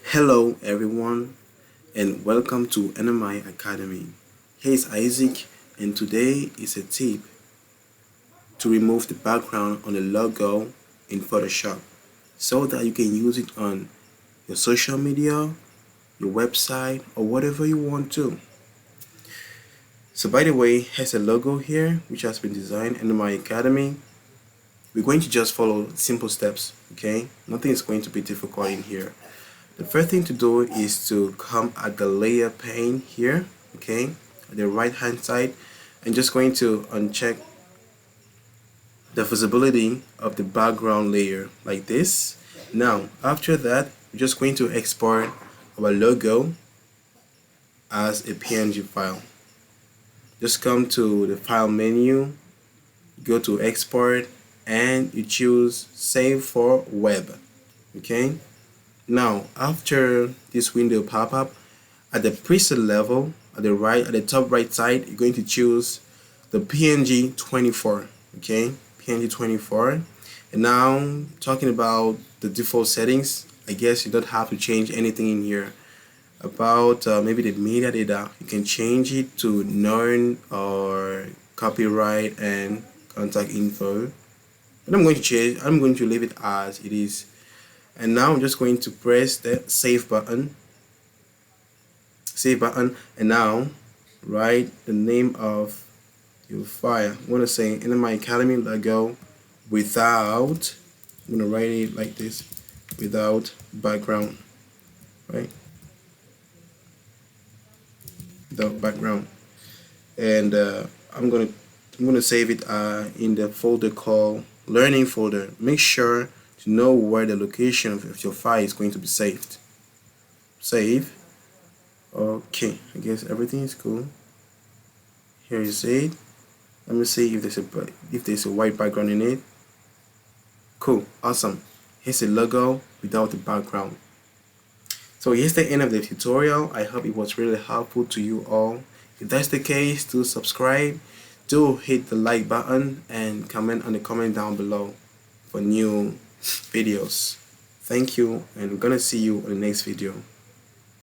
Hello everyone and welcome to NMIAcademy. Here's Isaac and today is a tip to remove the background on the logo in Photoshop so that you can use it on your social media, your website or whatever you want to. So by the way, here's a logo here which has been designed in NMIAcademy. We're going to just follow simple steps, okay? Nothing is going to be difficult in here. The first thing to do is to come at the layer pane here, okay, at the right hand side, and just going to uncheck the visibility of the background layer like this. Now after that, we're just going to export our logo as a PNG file. Just come to the file menu, go to export, and you choose save for web, okay. Now after this window pop up, at the preset level at the top right side, you're going to choose the PNG 24, okay, PNG 24. And now talking about the default settings, I guess you don't have to change anything in here. About maybe the metadata, you can change it to none or copyright and contact info, but I'm going to leave it as it is. And now I'm just going to press the save button, and now write the name of your file. I'm going to say NMIAcademy logo without, I'm going to write it like this, without background, right, without background. And I'm going to save it in the folder called learning folder. Make sure to know where the location of your file is going to be saved. Save. Okay, I guess everything is cool. Here is it. Let me see if there's a white background in it. Cool, awesome. Here's a logo without the background. So here's the end of the tutorial. I hope it was really helpful to you all. If that's the case, do subscribe, do hit the like button, and comment on the comment down below for new videos. Thank you, and I'm gonna see you in the next video.